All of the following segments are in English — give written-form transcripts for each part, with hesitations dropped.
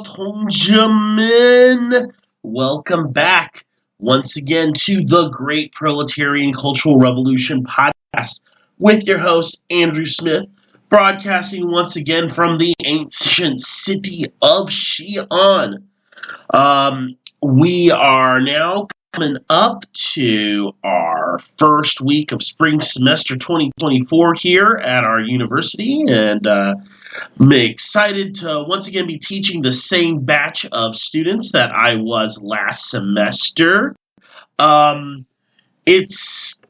同志们, welcome back once again to the Great Proletarian Cultural Revolution podcast with your host, Andrew Smith, broadcasting once again from the ancient city of Xi'an. We are now coming up to our first week of spring semester 2024 here at our university, and I'm excited to once again be teaching the same batch of students that I was last semester. It's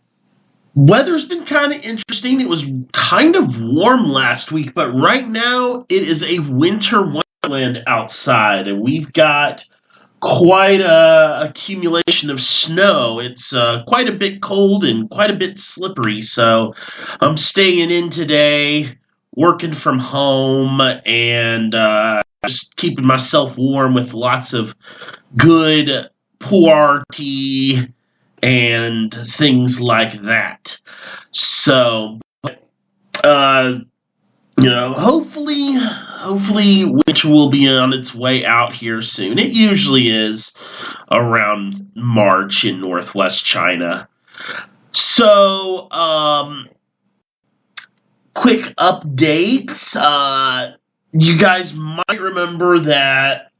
Weather's been kind of interesting. It was kind of warm last week, but right now it is a winter wonderland outside, and we've got quite a accumulation of snow. It's quite a bit cold and quite a bit slippery, so I'm staying in today, working from home, and just keeping myself warm with lots of good pu'er tea and things like that. So, hopefully winter will be on its way out here soon. It usually is around March in northwest China. So, quick updates. You guys might remember that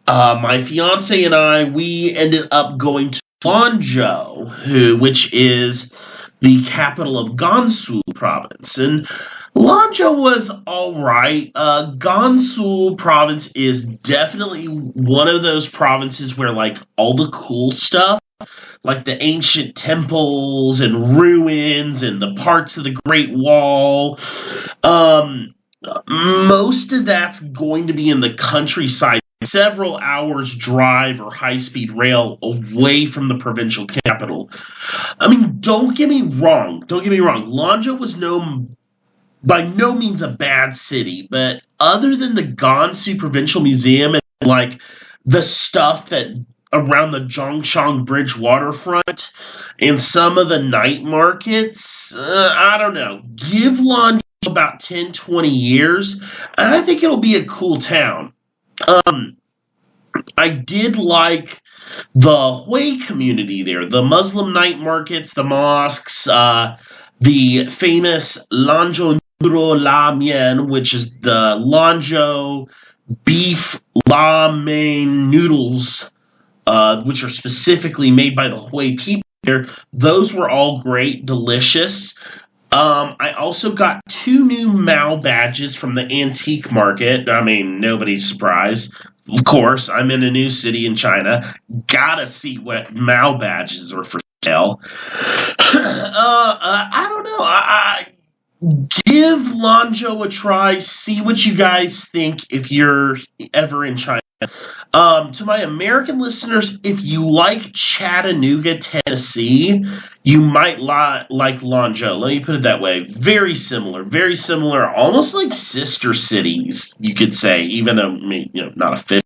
my fiance and I, we ended up going to Lanzhou, which is the capital of Gansu province. And Lanzhou was alright. Gansu province is definitely one of those provinces where, like, all the cool stuff, like the ancient temples and ruins and the parts of the Great Wall, most of that's going to be in the countryside, several hours drive or high-speed rail away from the provincial capital. I mean, don't get me wrong. Lanzhou was by no means a bad city, but other than the Gansu Provincial Museum and like the stuff that around the Zhongshan Bridge waterfront and some of the night markets, I don't know. Give Lanzhou about 10, 20 years, and I think it'll be a cool town. I did like the Hui community there, the Muslim night markets, the mosques, the famous Lanzhou Noodle La Mian, which is the Lanzhou beef la mein noodles, which are specifically made by the Hui people there. Those were all great, delicious. I also got 2 new Mao badges from the antique market. I mean, nobody's surprised. Of course, I'm in a new city in China. Gotta see what Mao badges are for sale. I don't know. Give Lanzhou a try. See what you guys think if you're ever in China. To my American listeners, if you like Chattanooga, Tennessee, you might like Lanzhou. Let me put it that way. Very similar, almost like sister cities, you could say, even though, not officially.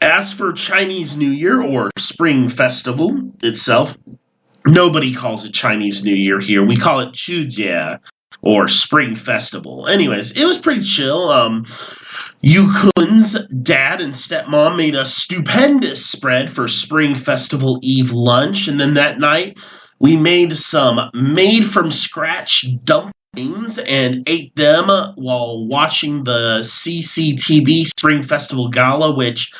As for Chinese New Year or Spring Festival itself, nobody calls it Chinese New Year here. We call it Chujie, or Spring Festival. Anyways, it was pretty chill. Yukun's dad and stepmom made a stupendous spread for Spring Festival Eve lunch, and then that night we made some made-from-scratch dumplings and ate them while watching the CCTV Spring Festival Gala, which,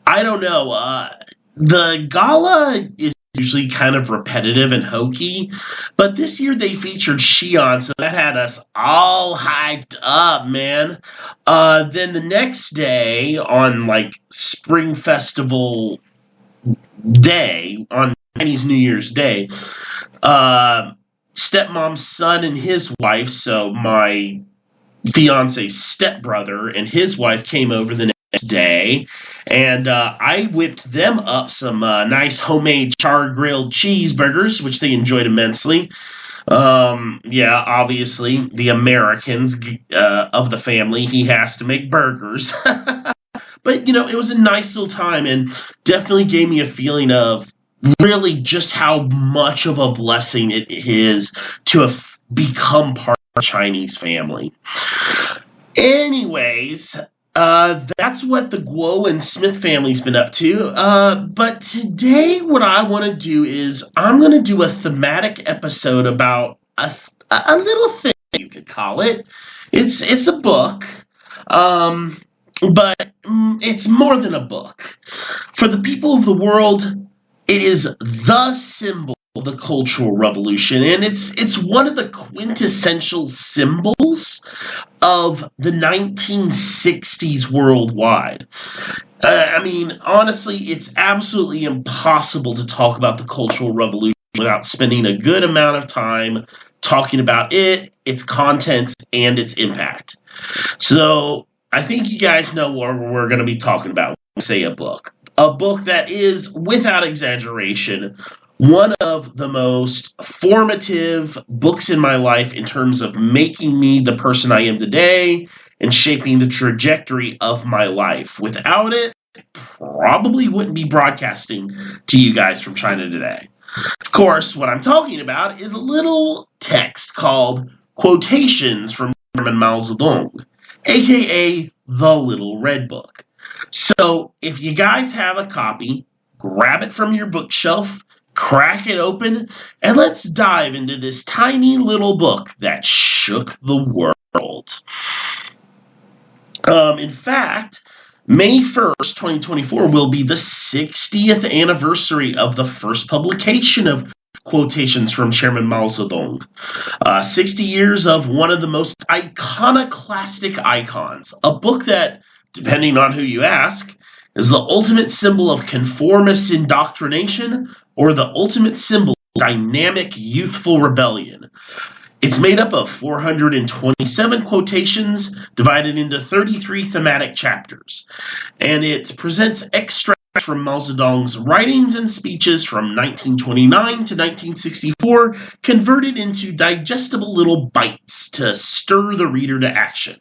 I don't know, the gala is usually kind of repetitive and hokey, but this year they featured Xi'an, so that had us all hyped up, man. Then the next day, on like Spring Festival Day, on Chinese New Year's Day, stepmom's son and his wife, so my fiance's stepbrother and his wife came over the next day, and I whipped them up some nice homemade char-grilled cheeseburgers, which they enjoyed immensely. Obviously, the Americans of the family, he has to make burgers. But, it was a nice little time and definitely gave me a feeling of really just how much of a blessing it is to have become part Chinese family. Anyways, that's what the Guo and Smith family's been up to. But today, what I want to do is I'm going to do a thematic episode about a little thing, you could call it. It's a book, but it's more than a book. For the people of the world, it is the symbol of the Cultural Revolution, and it's one of the quintessential symbols of the 1960s worldwide. I mean, honestly, it's absolutely impossible to talk about the Cultural Revolution without spending a good amount of time talking about it, its contents, and its impact. So I think you guys know what we're going to be talking about when we say a book. A book that is, without exaggeration, one of the most formative books in my life in terms of making me the person I am today and shaping the trajectory of my life. Without it, I probably wouldn't be broadcasting to you guys from China today. Of course, what I'm talking about is a little text called Quotations from Chairman Mao Tse-Tung, aka The Little Red Book. So, if you guys have a copy, grab it from your bookshelf, crack it open, and let's dive into this tiny little book that shook the world. In fact, May 1st, 2024 will be the 60th anniversary of the first publication of Quotations from Chairman Mao Tse-Tung. 60 years of one of the most iconoclastic icons. A book that, depending on who you ask, is the ultimate symbol of conformist indoctrination or the ultimate symbol of dynamic youthful rebellion. It's made up of 427 quotations divided into 33 thematic chapters, and it presents extracts from Mao Zedong's writings and speeches from 1929 to 1964, converted into digestible little bites to stir the reader to action.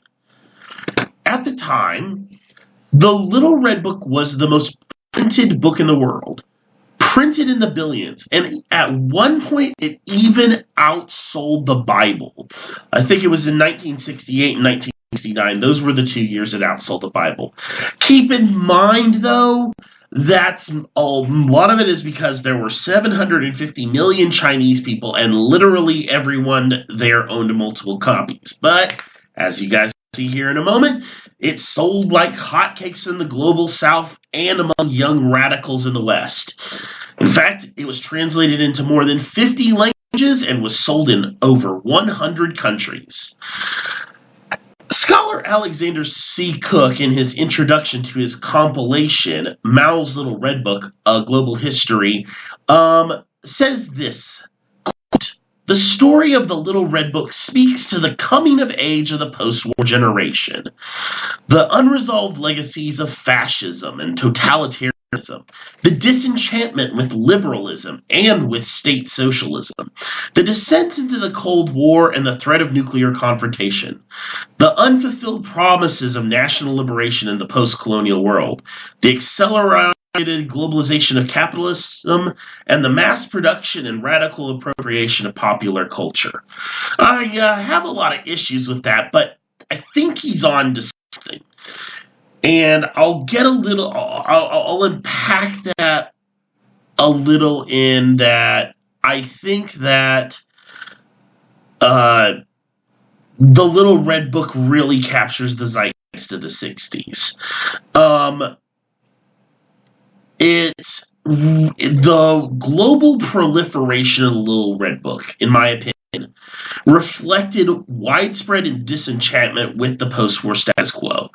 At the time, The Little Red Book was the most printed book in the world, printed in the billions, and at one point it even outsold the Bible. I think it was in 1968 and 1969. Those were the 2 years it outsold the Bible. Keep in mind, though, that's a lot of it is because there were 750 million Chinese people, and literally everyone there owned multiple copies. But as you guys see here in a moment, it sold like hotcakes in the global south and among young radicals in the west. In fact, it was translated into more than 50 languages and was sold in over 100 countries. Scholar Alexander C. Cook, in his introduction to his compilation, Mao's Little Red Book, A Global History, says this, quote, "The story of the Little Red Book speaks to the coming of age of the post-war generation, the unresolved legacies of fascism and totalitarianism, the disenchantment with liberalism and with state socialism, the descent into the Cold War and the threat of nuclear confrontation, the unfulfilled promises of national liberation in the post-colonial world, the accelerated globalization of capitalism, and the mass production and radical appropriation of popular culture." I have a lot of issues with that, but I think he's on to something. And I'll unpack that a little in that I think that the Little Red Book really captures the zeitgeist of the 60s. It's the global proliferation of the Little Red Book, in my opinion, reflected widespread disenchantment with the post-war status quo.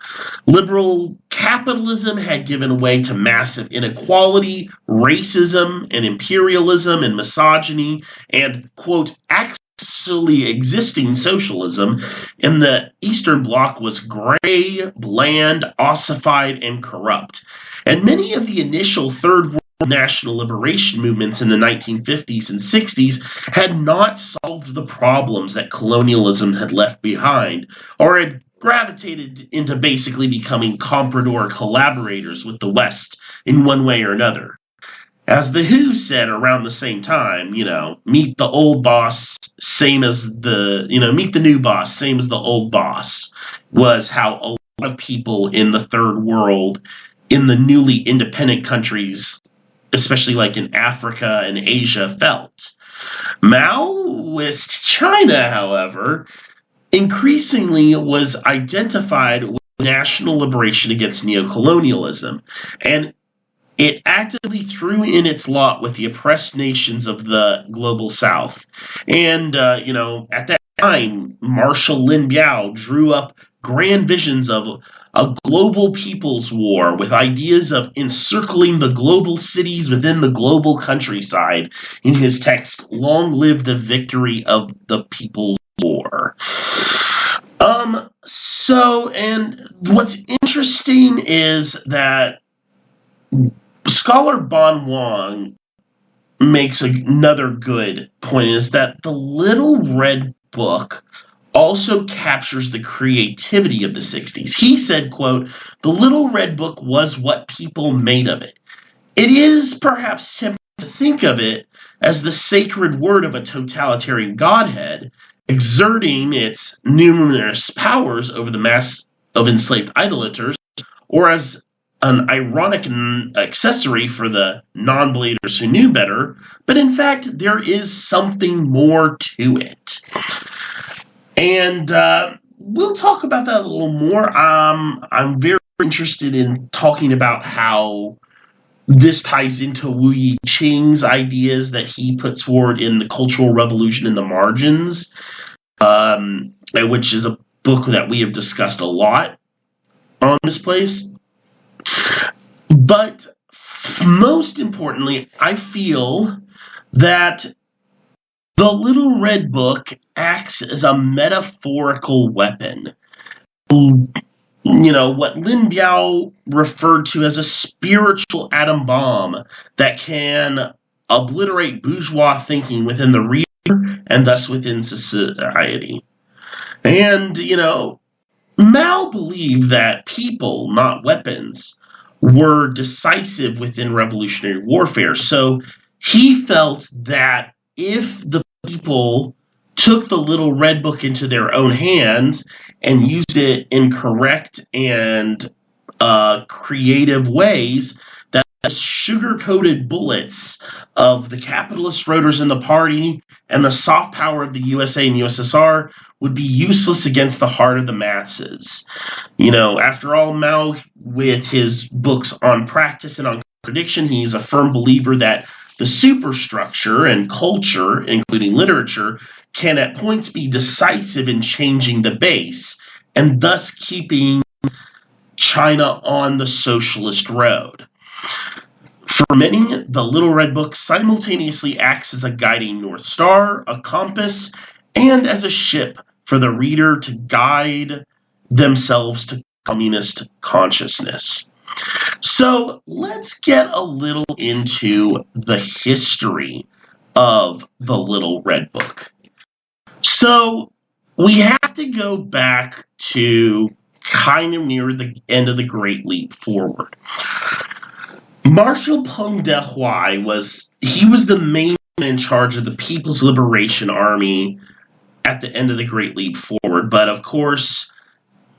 Liberal capitalism had given way to massive inequality, racism, and imperialism, and misogyny, and, quote, actually existing socialism in the Eastern Bloc was gray, bland, ossified, and corrupt. And many of the initial Third World national liberation movements in the 1950s and 60s had not solved the problems that colonialism had left behind, or had gravitated into basically becoming comprador collaborators with the West in one way or another. As The Who said around the same time, meet the old boss, same as meet the new boss, same as the old boss, was how a lot of people in the third world, in the newly independent countries, especially like in Africa and Asia, felt. Maoist China, however, increasingly was identified with national liberation against neocolonialism, and it actively threw in its lot with the oppressed nations of the global south. And, at that time, Marshal Lin Biao drew up grand visions of a global people's war with ideas of encircling the global cities within the global countryside in his text, Long Live the Victory of the People's War. And what's interesting is that Scholar Bon Wang makes another good point, is that the Little Red Book also captures the creativity of the 60s. He said, quote, "The Little Red Book was what people made of it. It is perhaps tempting to think of it as the sacred word of a totalitarian godhead, exerting its numerous powers over the mass of enslaved idolaters, or as an ironic accessory for the non-believers who knew better, but in fact, there is something more to it." And we'll talk about that a little more. I'm very interested in talking about how this ties into Wu Yi-Qing's ideas that he puts forward in The Cultural Revolution in the Margins, which is a book that we have discussed a lot on this place. But most importantly, I feel that the Little Red Book acts as a metaphorical weapon. What Lin Biao referred to as a spiritual atom bomb that can obliterate bourgeois thinking within the reader and thus within society. And, Mao believed that people, not weapons, were decisive within revolutionary warfare. So he felt that if the people took the Little Red Book into their own hands and used it in correct and creative ways, that the sugar-coated bullets of the capitalist rotors in the party and the soft power of the USA and USSR would be useless against the heart of the masses. After all, Mao, with his books on practice and on contradiction, he's a firm believer that the superstructure and culture, including literature, can at points be decisive in changing the base and thus keeping China on the socialist road. For many, the Little Red Book simultaneously acts as a guiding North Star, a compass, and as a ship for the reader to guide themselves to communist consciousness. So let's get a little into the history of the Little Red Book. So we have to go back to kind of near the end of the Great Leap Forward. Marshal Peng Dehuai was the main man in charge of the People's Liberation Army at the end of the Great Leap Forward. But of course,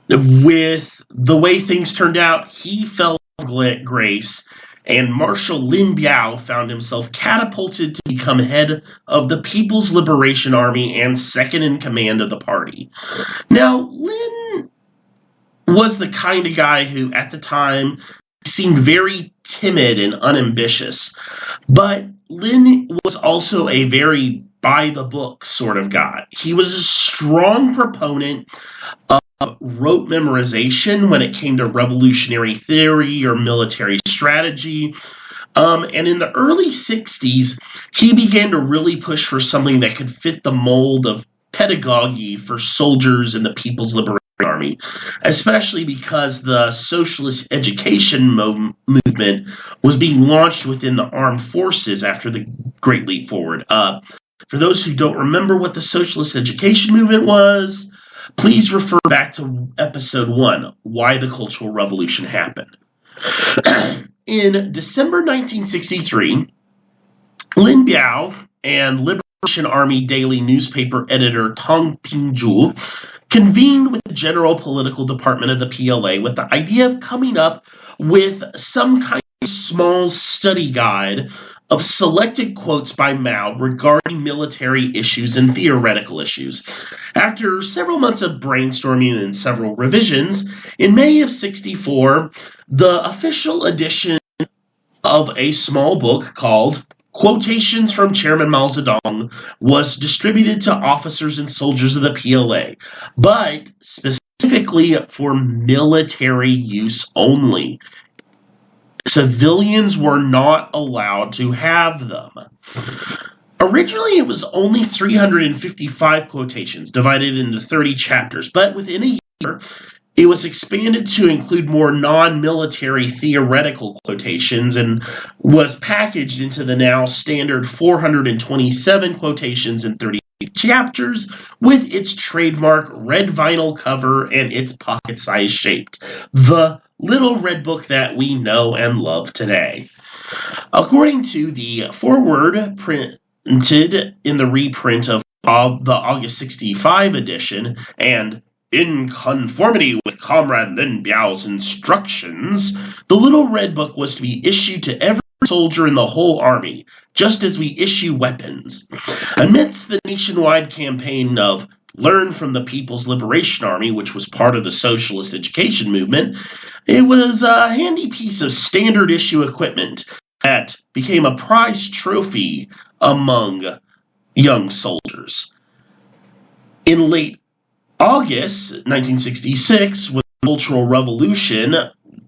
with the way things turned out, he fell from grace, and Marshal Lin Biao found himself catapulted to become head of the People's Liberation Army and second in command of the party. Now, Lin was the kind of guy who, at the time, seemed very timid and unambitious, but Lin was also a very by-the-book sort of guy. He was a strong proponent of rote memorization when it came to revolutionary theory or military strategy. And in the early 60s, he began to really push for something that could fit the mold of pedagogy for soldiers in the People's Liberation Army, especially because the socialist education movement was being launched within the armed forces after the Great Leap Forward. For those who don't remember what the socialist education movement was, please refer back to episode 1, Why the Cultural Revolution Happened. In December 1963, Lin Biao and Liberation Army daily newspaper editor Tang Pingzhu convened with the general political department of the PLA with the idea of coming up with some kind of small study guide of selected quotes by Mao regarding military issues and theoretical issues. After several months of brainstorming and several revisions, in May of '64, the official edition of a small book called Quotations from Chairman Mao Tse-Tung was distributed to officers and soldiers of the PLA, but specifically for military use only. Civilians were not allowed to have them. Originally, it was only 355 quotations, divided into 30 chapters, but within a year, it was expanded to include more non-military theoretical quotations and was packaged into the now standard 427 quotations in 30 chapters with its trademark red vinyl cover and its pocket-sized shaped. The little red book that we know and love today. According to the foreword printed in the reprint of the August 65 edition and in conformity with Comrade Lin Biao's instructions, the Little Red Book was to be issued to every soldier in the whole army, just as we issue weapons. Amidst the nationwide campaign of Learn from the People's Liberation Army, which was part of the socialist education movement, it was a handy piece of standard issue equipment that became a prized trophy among young soldiers. In late August 1966, when the Cultural Revolution,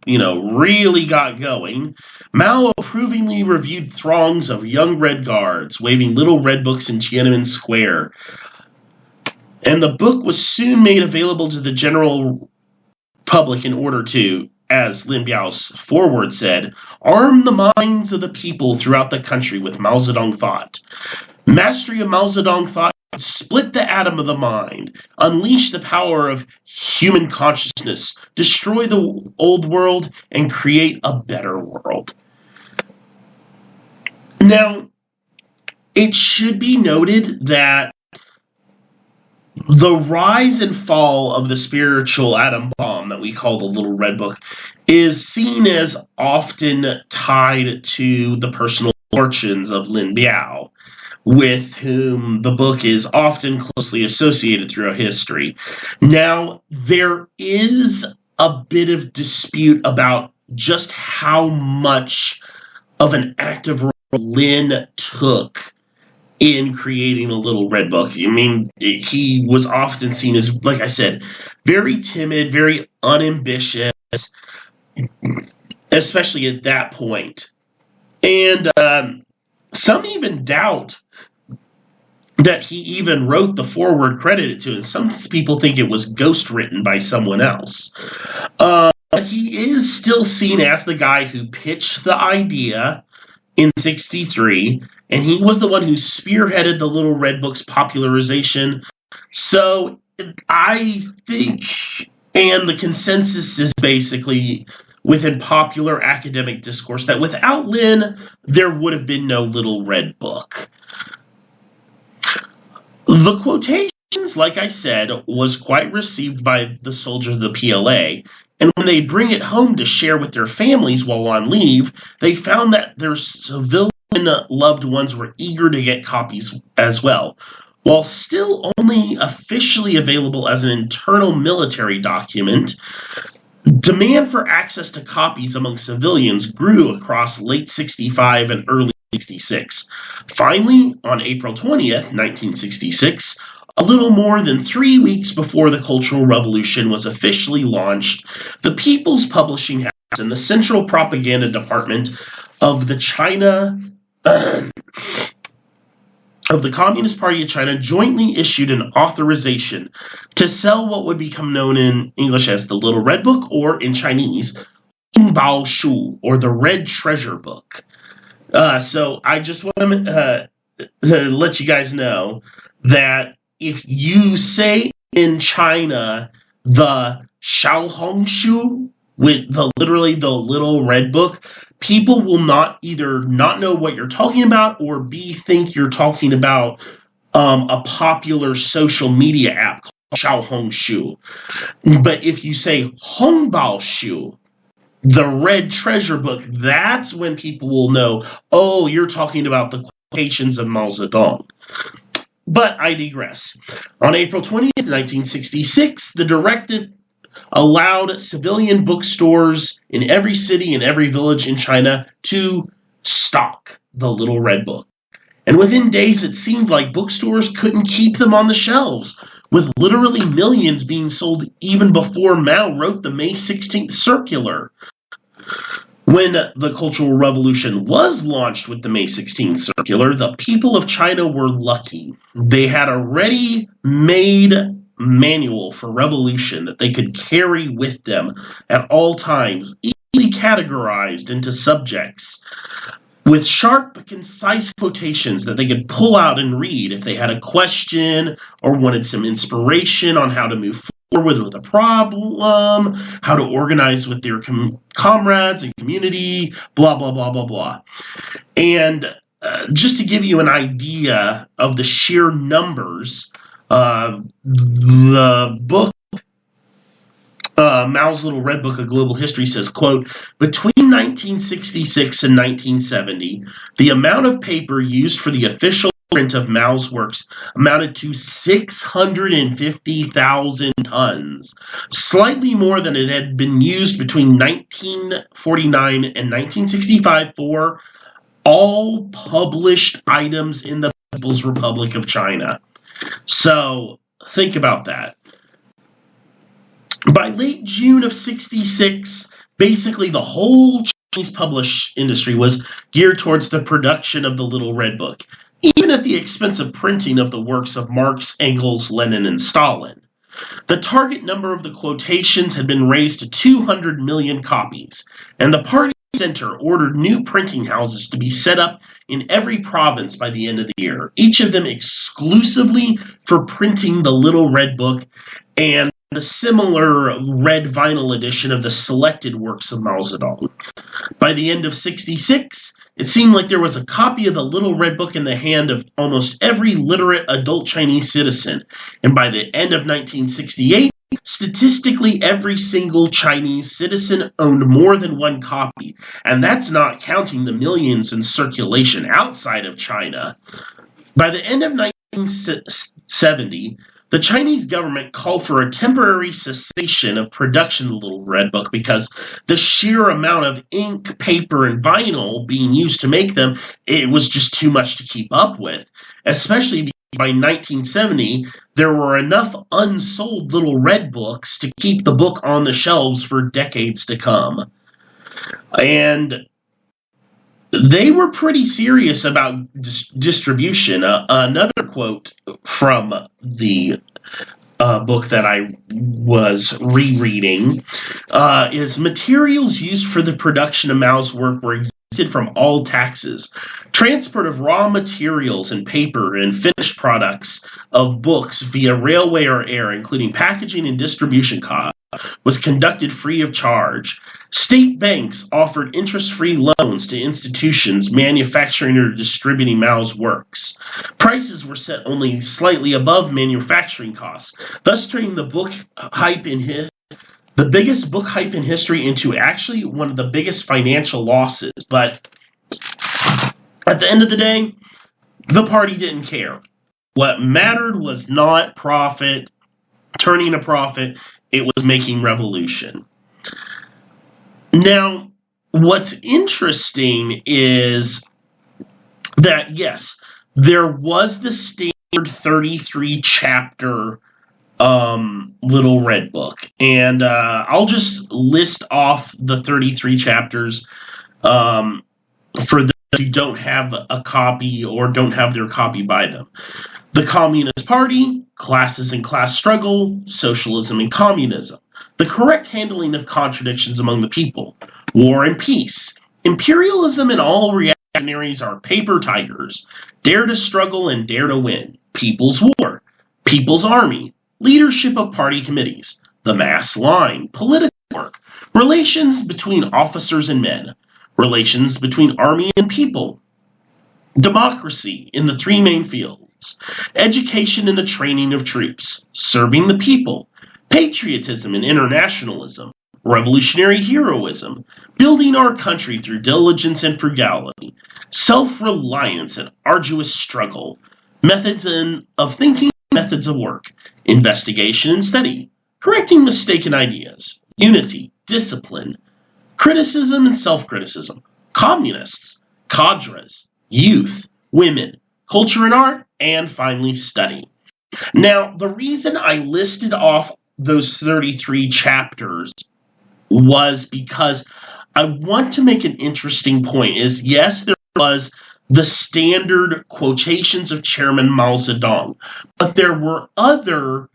really got going, Mao approvingly reviewed throngs of young Red Guards waving little red books in Tiananmen Square. And the book was soon made available to the general public in order to, as Lin Biao's foreword said, arm the minds of the people throughout the country with Mao Zedong thought. Mastery of Mao Zedong thought split the atom of the mind, unleash the power of human consciousness, destroy the old world, and create a better world. Now, it should be noted that the rise and fall of the spiritual atom bomb that we call the Little Red Book is seen as often tied to the personal fortunes of Lin Biao, with whom the book is often closely associated throughout history. Now, there is a bit of dispute about just how much of an active role Lin took in creating a Little Red Book. I mean, he was often seen as, like I said, very timid, very unambitious, especially at that point. And some even doubt that he even wrote the foreword credited to it. Some people think it was ghost written by someone else. He is still seen as the guy who pitched the idea in '63, and he was the one who spearheaded the Little Red Book's popularization. So I think, and the consensus is basically within popular academic discourse, that without Lin, there would have been no Little Red Book. The quotations, like I said, was quite received by the soldiers of the PLA, and when they bring it home to share with their families while on leave, they found that their civilian loved ones were eager to get copies as well. While still only officially available as an internal military document, demand for access to copies among civilians grew across late '65 and early '66. Finally, on April 20th, 1966, a little more than 3 weeks before the Cultural Revolution was officially launched, the People's Publishing House and the Central Propaganda Department of the Communist Party of China jointly issued an authorization to sell what would become known in English as the Little Red Book, or in Chinese, Bao Shu, or the Red Treasure Book. So I just want to let you guys know that if you say in China the Xiaohongshu, with literally the Little Red Book, people will either not know what you're talking about, or B, think you're talking about a popular social media app called Xiaohongshu. But if you say Hongbao Shu, the red treasure book, that's when people will know, oh, you're talking about the quotations of Mao Zedong. But I digress. On April 20th, 1966, the directive allowed civilian bookstores in every city and every village in China to stock the Little Red Book. And within days, it seemed like bookstores couldn't keep them on the shelves, with literally millions being sold even before Mao wrote the May 16th circular. When the Cultural Revolution was launched with the May 16th circular, the people of China were lucky. They had a ready-made manual for revolution that they could carry with them at all times, easily categorized into subjects, with sharp but concise quotations that they could pull out and read if they had a question or wanted some inspiration on how to move forward with a problem, how to organize with their comrades and community, blah, blah, blah, blah, blah. And just to give you an idea of the sheer numbers, the book, Mao's Little Red Book, A Global History, says, quote, between 1966 and 1970, the amount of paper used for the official print of Mao's works amounted to 650,000 tons, slightly more than it had been used between 1949 and 1965 for all published items in the People's Republic of China. So think about that. By late June of 66, basically the whole Chinese publish industry was geared towards the production of the Little Red Book, even at the expense of printing of the works of Marx, Engels, Lenin, and Stalin. The target number of the quotations had been raised to 200 million copies, and the party center ordered new printing houses to be set up in every province by the end of the year, each of them exclusively for printing the Little Red Book and the similar red vinyl edition of the selected works of Mao Zedong. By the end of 66, it seemed like there was a copy of the Little Red Book in the hand of almost every literate adult Chinese citizen, and by the end of 1968, statistically every single Chinese citizen owned more than one copy, and that's not counting the millions in circulation outside of China. By the end of 1970, the Chinese government called for a temporary cessation of production of the Little Red Book because the sheer amount of ink, paper, and vinyl being used to make them, it was just too much to keep up with, especially because by 1970, there were enough unsold Little Red Books to keep the book on the shelves for decades to come. And they were pretty serious about distribution. Another quote from the book that I was rereading is, materials used for the production of Mao's work were exempted from all taxes. Transport of raw materials and paper and finished products of books via railway or air, including packaging and distribution costs, was conducted free of charge. State banks offered interest-free loans to institutions manufacturing or distributing Mao's works. Prices were set only slightly above manufacturing costs, thus turning the biggest book hype in history into actually one of the biggest financial losses. But at the end of the day, the party didn't care. What mattered was not profit, turning a profit. It was making revolution. Now, what's interesting is that, yes, there was the standard 33-chapter Little Red Book. And I'll just list off the 33 chapters for those who don't have a copy or don't have their copy by them. The Communist Party, classes and class struggle, socialism and communism, the correct handling of contradictions among the people, war and peace, imperialism and all reactionaries are paper tigers, dare to struggle and dare to win, people's war, people's army, leadership of party committees, the mass line, political work, relations between officers and men, relations between army and people, democracy in the three main fields, education and the training of troops, serving the people, patriotism and internationalism, revolutionary heroism, building our country through diligence and frugality, self-reliance and arduous struggle, methods of thinking, methods of work, investigation and study, correcting mistaken ideas, unity, discipline, criticism and self-criticism, communists, cadres, youth, women, culture and art, and finally study. Now, the reason I listed off those 33 chapters was because I want to make an interesting point. Is yes, there was the standard quotations of Chairman Mao Tse-Tung, but there were other,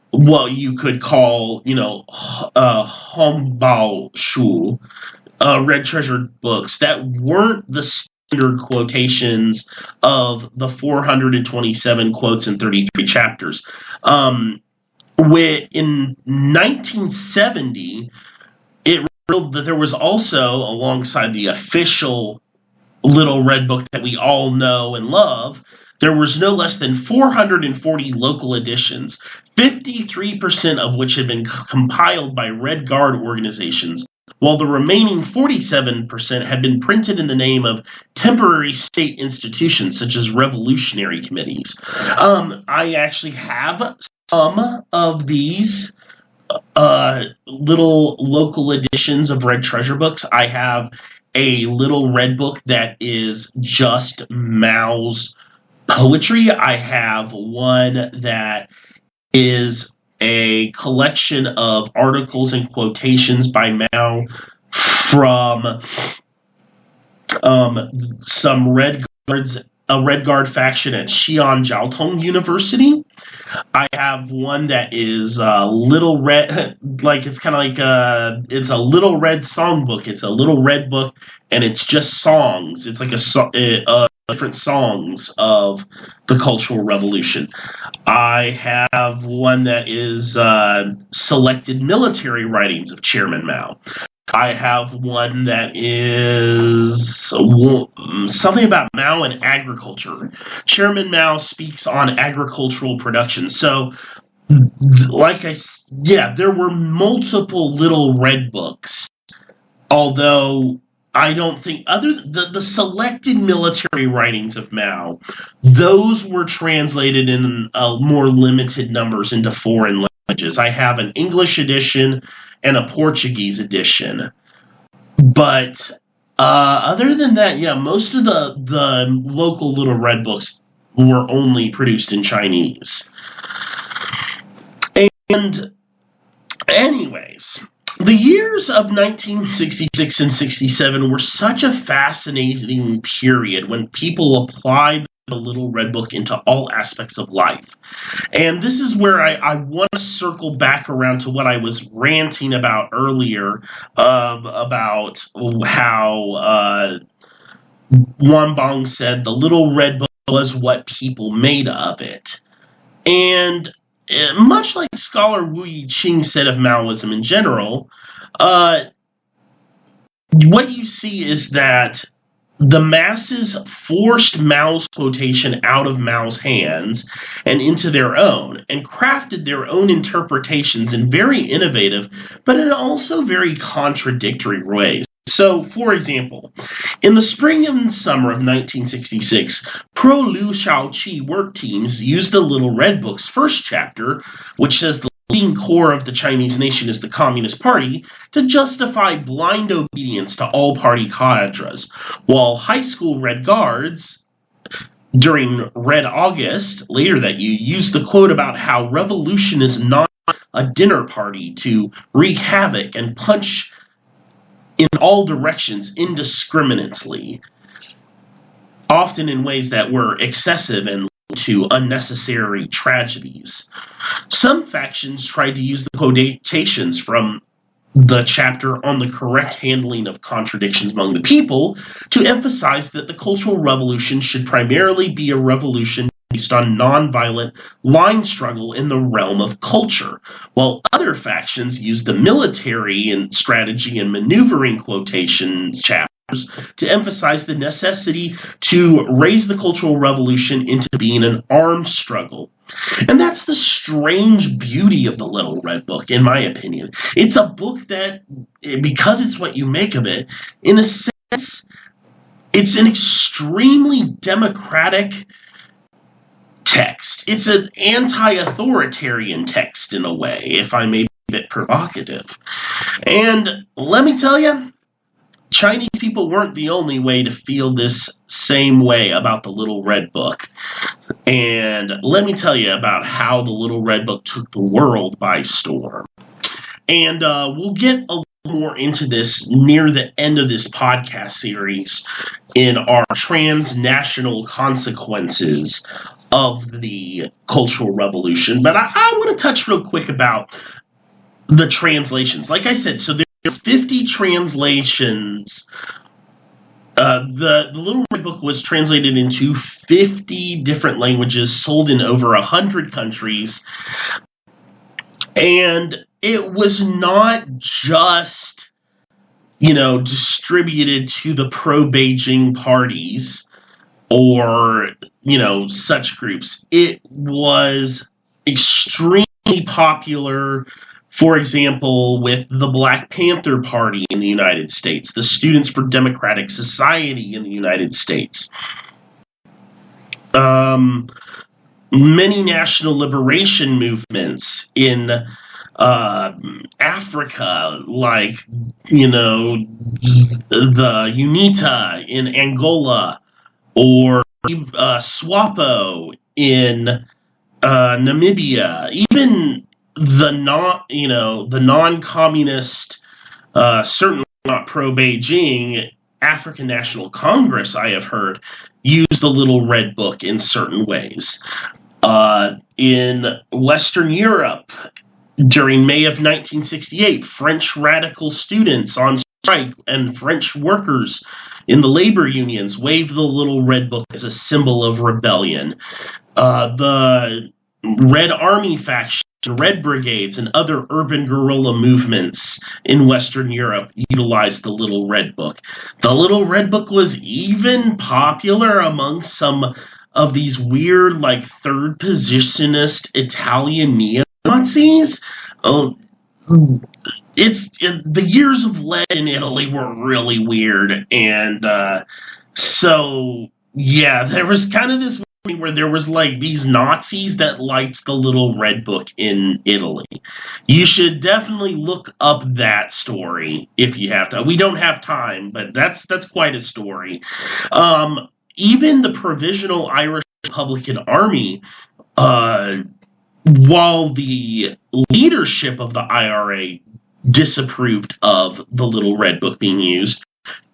what you could call, Hongbao Shu, red treasure books that weren't the standard quotations of the 427 quotes in 33 chapters. In 1970, it revealed that there was also, alongside the official Little Red Book that we all know and love, there was no less than 440 local editions, 53% of which had been compiled by Red Guard organizations, while the remaining 47% had been printed in the name of temporary state institutions such as revolutionary committees. I actually have some of these little local editions of Red Treasure books. I have a little red book that is just Mao's poetry. I have one that is a collection of articles and quotations by Mao from some a Red Guard faction at Xi'an Jiaotong University. I have one that is little red, like it's kind of like it's a little red songbook. It's a little red book, and it's just songs. It's like different songs of the Cultural Revolution. I have one that is selected military writings of Chairman Mao. I have one that is something about Mao and agriculture. Chairman Mao speaks on agricultural production. So, there were multiple little red books, although I don't think the selected military writings of Mao, those were translated in more limited numbers into foreign languages. I have an English edition and a Portuguese edition, but other than that, most of the local little red books were only produced in Chinese. And anyways, the years of 1966 and 67 were such a fascinating period when people applied the Little Red Book into all aspects of life. And this is where I want to circle back around to what I was ranting about earlier, about how Wanbang said the Little Red Book was what people made of it. And much like scholar Wu Yiqing said of Maoism in general, what you see is that the masses forced Mao's quotation out of Mao's hands and into their own, and crafted their own interpretations in very innovative, but in also very contradictory ways. So, for example, in the spring and summer of 1966, pro-Liu Shaoqi work teams used the Little Red Book's first chapter, which says the leading core of the Chinese nation is the Communist Party, to justify blind obedience to all party cadres, while high school Red Guards, during Red August, later that year, used the quote about how revolution is not a dinner party to wreak havoc and punch in all directions indiscriminately, often in ways that were excessive and led to unnecessary tragedies. Some factions tried to use the quotations from the chapter on the correct handling of contradictions among the people to emphasize that the Cultural Revolution should primarily be a revolution based on nonviolent line struggle in the realm of culture, while other factions used the military and strategy and maneuvering quotations chapter to emphasize the necessity to raise the Cultural Revolution into being an armed struggle. And that's the strange beauty of the Little Red Book, in my opinion. It's a book that, because it's what you make of it, in a sense, it's an extremely democratic text. It's an anti-authoritarian text in a way, if I may be a bit provocative. And let me tell you, Chinese people weren't the only way to feel this same way about the Little Red Book. And let me tell you about how the Little Red Book took the world by storm. And we'll get a little more into this near the end of this podcast series in our transnational consequences of the Cultural Revolution. But I want to touch real quick about the translations. Like I said, so there are 50 translations. The Little Red Book was translated into 50 different languages, sold in over 100 countries. And it was not just, distributed to the pro-Beijing parties or, such groups. It was extremely popular, for example, with the Black Panther Party in the United States, the Students for Democratic Society in the United States. Many national liberation movements in Africa, like, the UNITA in Angola, or SWAPO in Namibia, even the non-communist, certainly not pro-Beijing, African National Congress, I have heard, use the Little Red Book in certain ways. In Western Europe, during May of 1968, French radical students on strike and French workers in the labor unions waved the Little Red Book as a symbol of rebellion. The Red Army faction, Red Brigades, and other urban guerrilla movements in Western Europe utilized the Little Red Book. The Little Red Book was even popular among some of these weird, third positionist Italian neo-Nazis. The years of lead in Italy were really weird, and so there was kind of this where there was these Nazis that liked the Little Red Book in Italy. You should definitely look up that story if you have to. We don't have time, but that's quite a story. Even the Provisional Irish Republican Army, while the leadership of the IRA disapproved of the Little Red Book being used,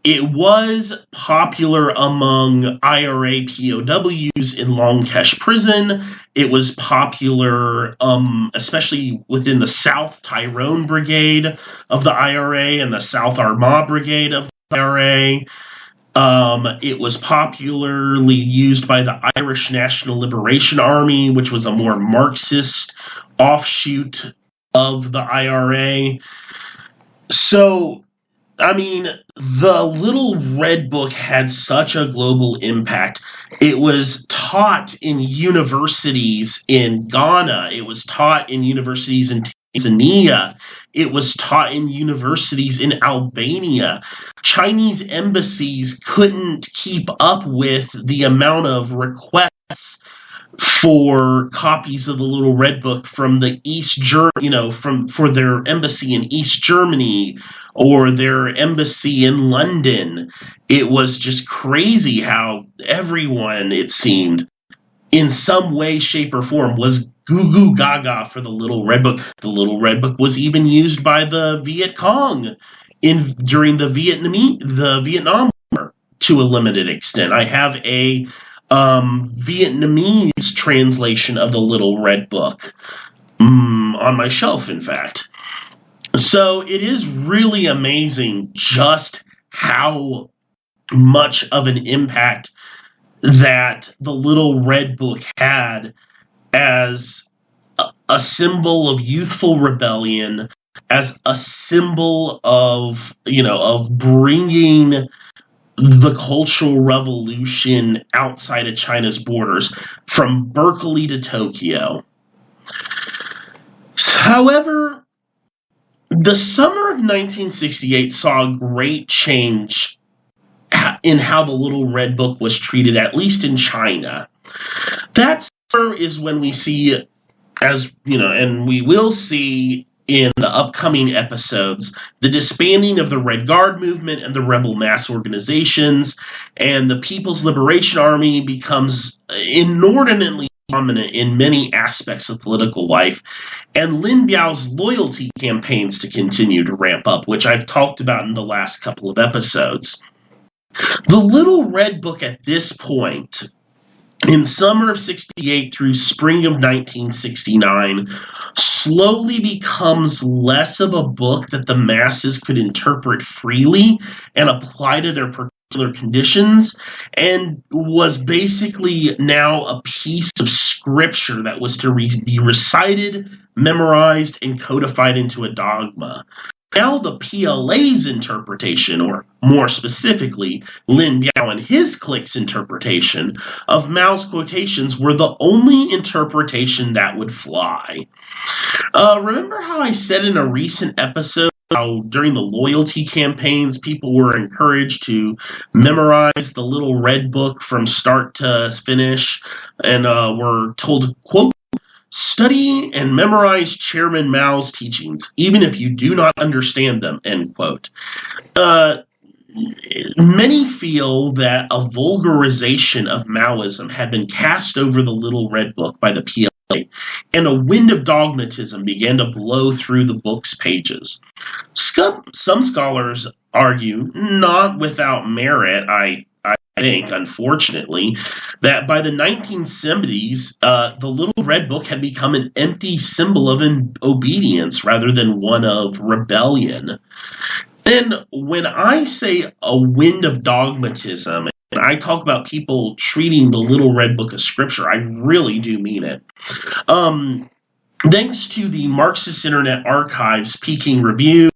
it was popular among IRA POWs in Longkesh prison. It was popular, especially within the South Tyrone Brigade of the IRA and the South Armagh Brigade of the IRA. It was popularly used by the Irish National Liberation Army, which was a more Marxist offshoot of the IRA. So, the Little Red Book had such a global impact. It was taught in universities in Ghana. It was taught in universities in Tanzania. It was taught in universities in Albania. Chinese embassies couldn't keep up with the amount of requests for copies of the Little Red Book from the East for their embassy in East Germany or their embassy in London. It was just crazy how everyone, it seemed, in some way, shape, or form, was goo gaga for the Little Red Book. The Little Red Book was even used by the Viet Cong during the Vietnam War to a limited extent. I have a Vietnamese translation of the Little Red Book on my shelf, in fact. So it is really amazing just how much of an impact that the Little Red Book had as a symbol of youthful rebellion, as a symbol of bringing the Cultural Revolution outside of China's borders, from Berkeley to Tokyo. However, the summer of 1968 saw a great change in how the Little Red Book was treated, at least in China. That summer is when we see, as you know, and we will see in the upcoming episodes, the disbanding of the Red Guard movement and the rebel mass organizations, and the People's Liberation Army becomes inordinately dominant in many aspects of political life, and Lin Biao's loyalty campaigns to continue to ramp up, which I've talked about in the last couple of episodes. The Little Red Book at this point, in summer of 68 through spring of 1969, slowly becomes less of a book that the masses could interpret freely and apply to their particular conditions, and was basically now a piece of scripture that was to be recited, memorized, and codified into a dogma. Now the PLA's interpretation, or more specifically, Lin Biao and his clique's interpretation of Mao's quotations, were the only interpretation that would fly. Remember how I said in a recent episode how during the loyalty campaigns people were encouraged to memorize the Little Red Book from start to finish, and were told to quote, "Study and memorize Chairman Mao's teachings, even if you do not understand them," end quote. Many feel that a vulgarization of Maoism had been cast over the Little Red Book by the PLA, and a wind of dogmatism began to blow through the book's pages. Some scholars argue, not without merit, I think, unfortunately, that by the 1970s, the Little Red Book had become an empty symbol of obedience rather than one of rebellion. And when I say a wind of dogmatism, and I talk about people treating the Little Red Book as scripture, I really do mean it. Thanks to the Marxist Internet Archive's Peking Review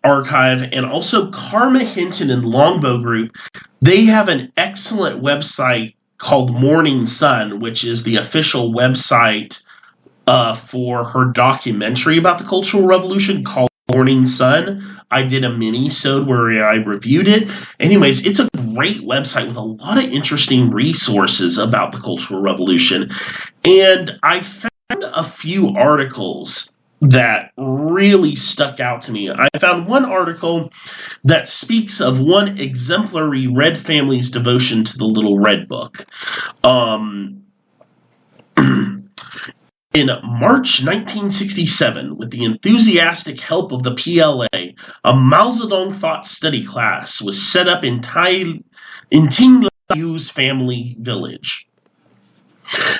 archive, and also Karma Hinton and Longbow Group, they have an excellent website called Morning Sun, which is the official website for her documentary about the Cultural Revolution called Morning Sun. I did a mini-sode where I reviewed it. Anyways, it's a great website with a lot of interesting resources about the Cultural Revolution. And I found a few articles that really stuck out to me. I found one article that speaks of one exemplary Red family's devotion to the Little Red Book. In March 1967, with the enthusiastic help of the PLA, a Mao Zedong thought study class was set up in Ting Liu's family village.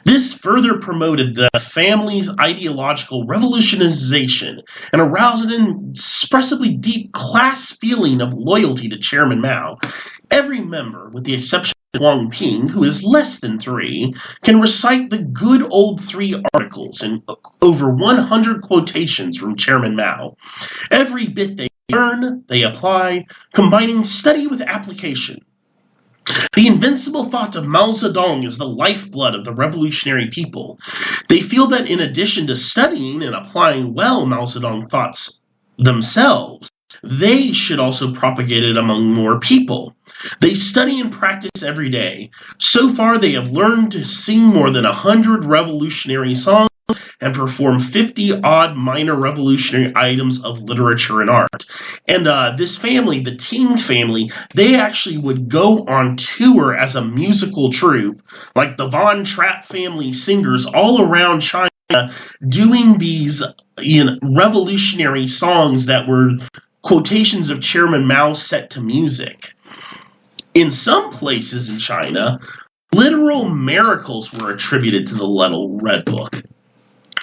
This further promoted the family's ideological revolutionization and aroused an inexpressibly deep class feeling of loyalty to Chairman Mao. Every member, with the exception of Wang Ping, who is less than 3, can recite the good old 3 articles and over 100 quotations from Chairman Mao. Every bit they learn, they apply, combining study with application. The invincible thought of Mao Zedong is the lifeblood of the revolutionary people. They feel that in addition to studying and applying well Mao Zedong thoughts themselves, they should also propagate it among more people. They study and practice every day. So far, they have learned to sing more than 100 revolutionary songs and perform 50-odd minor revolutionary items of literature and art. And this family, the Ting family, they actually would go on tour as a musical troupe, like the Von Trapp family singers all around China, doing these revolutionary songs that were quotations of Chairman Mao set to music. In some places in China, literal miracles were attributed to the Little Red Book.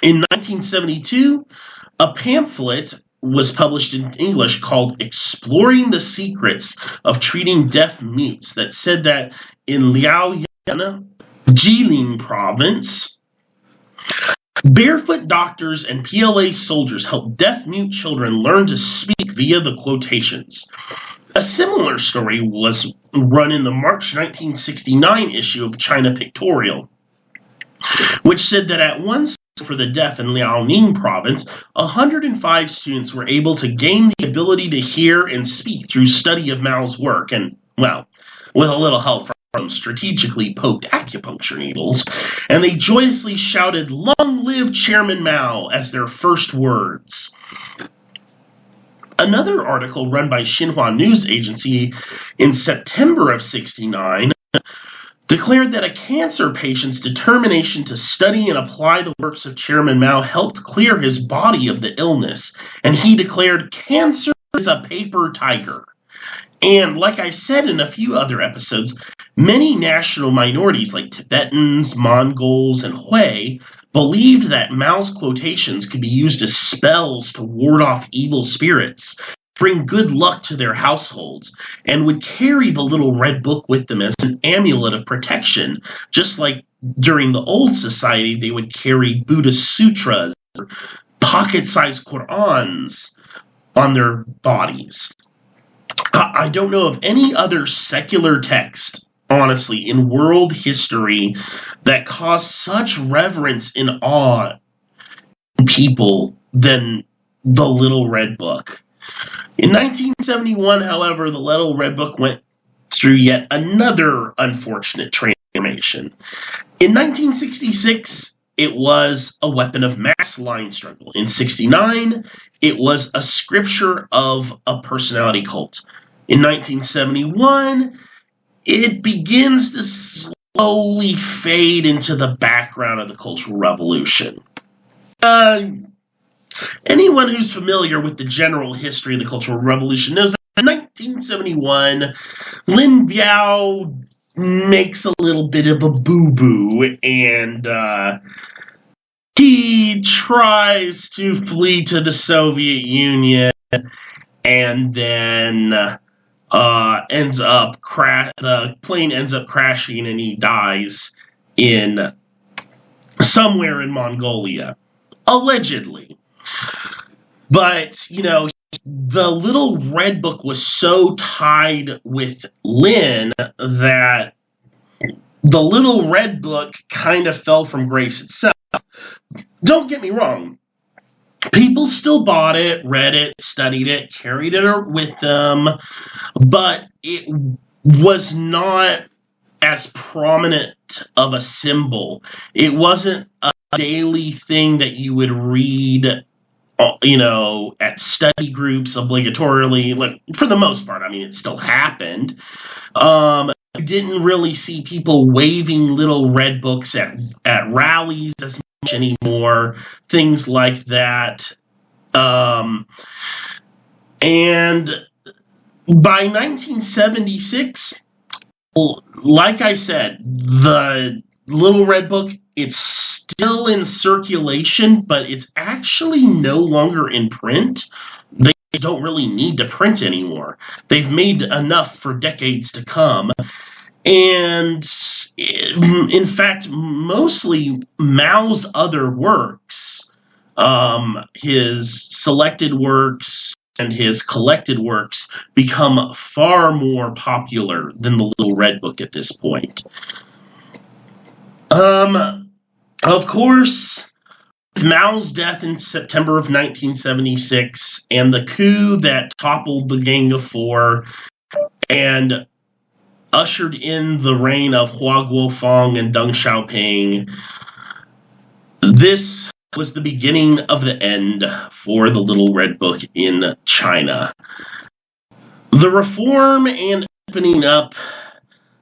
In 1972, a pamphlet was published in English called Exploring the Secrets of Treating Deaf Mutes that said that in Liaoyan, Jilin province, barefoot doctors and PLA soldiers helped deaf-mute children learn to speak via the quotations. A similar story was run in the March 1969 issue of China Pictorial, which said that at one school for the deaf in Liaoning province, 105 students were able to gain the ability to hear and speak through study of Mao's work, and, well, with a little help from strategically poked acupuncture needles, and they joyously shouted, "Long live Chairman Mao," as their first words. Another article run by Xinhua News Agency in September of '69 declared that a cancer patient's determination to study and apply the works of Chairman Mao helped clear his body of the illness, and he declared, "Cancer is a paper tiger." And like I said in a few other episodes, many national minorities like Tibetans, Mongols, and Hui believed that Mao's quotations could be used as spells to ward off evil spirits, bring good luck to their households, and would carry the little red book with them as an amulet of protection, just like during the old society they would carry Buddhist sutras or pocket-sized Qur'ans on their bodies. I don't know of any other secular text, honestly, in world history that caused such reverence and awe in people than the Little Red Book. In 1971, however, the Little Red Book went through yet another unfortunate transformation. In 1966, it was a weapon of mass line struggle. In '69, it was a scripture of a personality cult. In 1971, it begins to slowly fade into the background of the Cultural Revolution. Anyone who's familiar with the general history of the Cultural Revolution knows that in 1971, Lin Biao makes a little bit of a boo-boo, and he tries to flee to the Soviet Union, and then the plane ends up crashing, and he dies in somewhere in Mongolia, allegedly. But, the Little Red Book was so tied with Lin that the Little Red Book kind of fell from grace itself. Don't get me wrong. People still bought it, read it, studied it, carried it with them, but it was not as prominent of a symbol. It wasn't a daily thing that you would read, at study groups obligatorily. Like, for the most part, it still happened. You didn't really see people waving Little Red Books at rallies as much anymore, things like that. And by 1976, like I said, the Little Red Book, it's still in circulation, but it's actually no longer in print. They don't really need to print anymore. They've made enough for decades to come. And in fact, mostly Mao's other works, his selected works and his collected works, become far more popular than the Little Red Book at this point. Of course, Mao's death in September of 1976 and the coup that toppled the Gang of Four and ushered in the reign of Hua Guofeng and Deng Xiaoping, this was the beginning of the end for the Little Red Book in China. The reform and opening up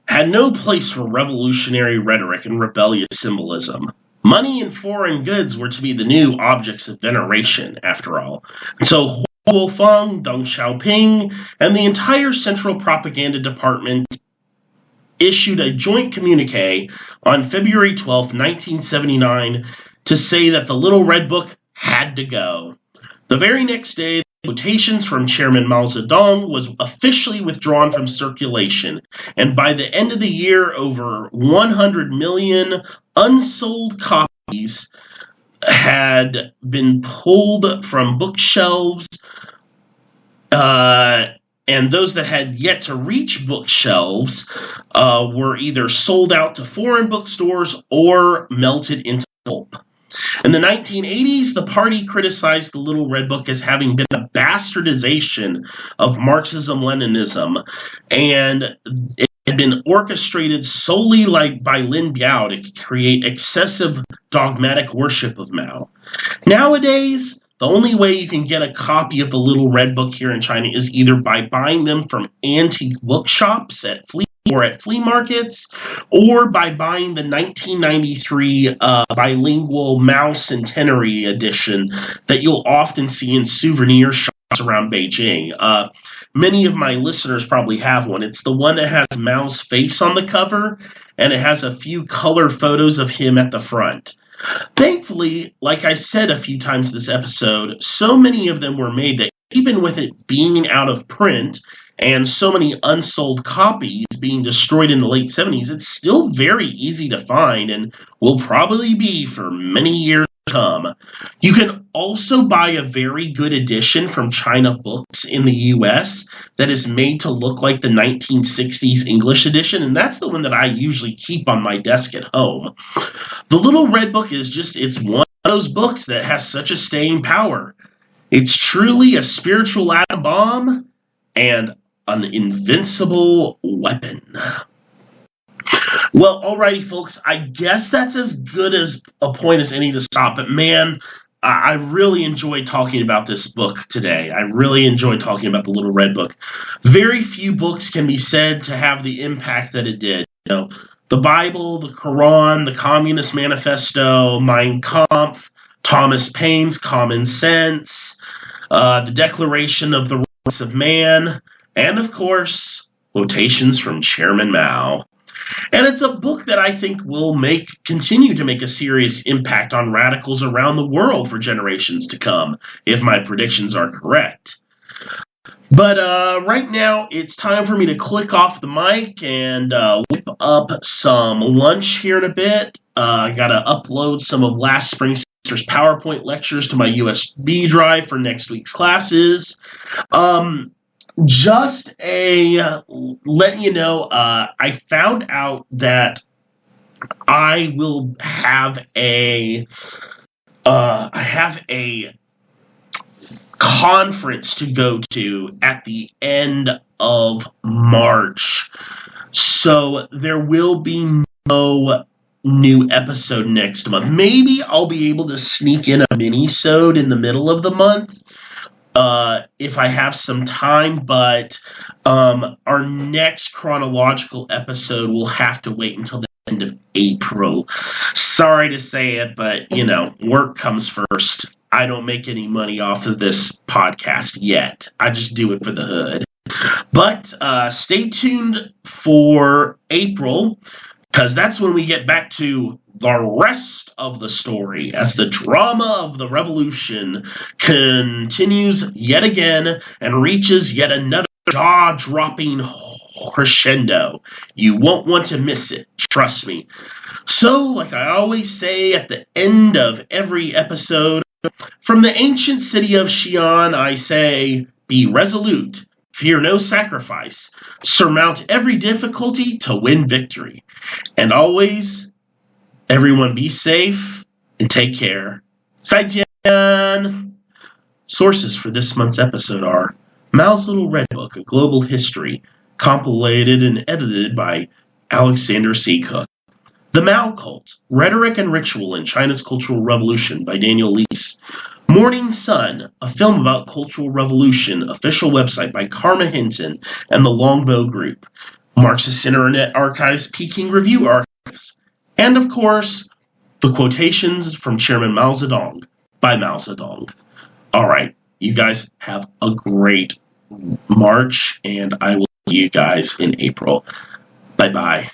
had no place for revolutionary rhetoric and rebellious symbolism. Money and foreign goods were to be the new objects of veneration, after all. And so Hua Guofeng, Deng Xiaoping, and the entire Central Propaganda Department issued a joint communique on February 12, 1979, to say that the Little Red Book had to go. The very next day, Quotations from Chairman Mao Tse-Tung was officially withdrawn from circulation, and by the end of the year, over 100 million unsold copies had been pulled from bookshelves, and those that had yet to reach bookshelves were either sold out to foreign bookstores or melted into pulp. In the 1980s, the party criticized the Little Red Book as having been a bastardization of Marxism-Leninism, and it had been orchestrated solely by Lin Biao to create excessive dogmatic worship of Mao. Nowadays, the only way you can get a copy of the Little Red Book here in China is either by buying them from antique bookshops at flea markets, or by buying the 1993 bilingual Mao Centenary edition that you'll often see in souvenir shops around Beijing. Many of my listeners probably have one. It's the one that has Mao's face on the cover, and it has a few color photos of him at the front. Thankfully, like I said a few times this episode, so many of them were made that even with it being out of print and so many unsold copies being destroyed in the late 70s, it's still very easy to find and will probably be for many years to come. You can also buy a very good edition from China Books in the US that is made to look like the 1960s English edition, and that's the one that I usually keep on my desk at home. The Little Red Book it's one of those books that has such a staying power. It's truly a spiritual atom bomb and an invincible weapon. Well, alrighty, folks, I guess that's as good as a point as any to stop, but man, I really enjoyed talking about this book today. I really enjoyed talking about the Little Red Book. Very few books can be said to have the impact that it did. The Bible, the Quran, the Communist Manifesto, Mein Kampf, Thomas Paine's Common Sense, the Declaration of the Rights of Man, and of course, Quotations from Chairman Mao. And it's a book that I think will continue to make a serious impact on radicals around the world for generations to come, if my predictions are correct. But right now, it's time for me to click off the mic and whip up some lunch here in a bit. I got to upload some of last spring semester's PowerPoint lectures to my USB drive for next week's classes. Just letting you know, I found out that I will have a conference to go to at the end of March. So there will be no new episode next month. Maybe I'll be able to sneak in a mini-sode in the middle of the month if I have some time, but our next chronological episode will have to wait until the end of April. Sorry to say it, but, work comes first. I don't make any money off of this podcast yet. I just do it for the hood. But stay tuned for April, because that's when we get back to the rest of the story as the drama of the revolution continues yet again and reaches yet another jaw-dropping crescendo. You won't want to miss it, trust me. So, like I always say at the end of every episode, from the ancient city of Xi'an, I say, be resolute, fear no sacrifice, surmount every difficulty to win victory. And always, everyone be safe and take care. Zaijian! Sources for this month's episode are Mao's Little Red Book, A Global History, compiled and edited by Alexander C. Cook. The Mao Cult, Rhetoric and Ritual in China's Cultural Revolution by Daniel Leese. Morning Sun, a film about cultural revolution, official website by Karma Hinton and the Longbow Group. Marxist Internet Archive's Peking Review Archives. And of course, the Quotations from Chairman Mao Tse-Tung by Mao Zedong. All right, you guys have a great March, and I will see you guys in April. Bye-bye.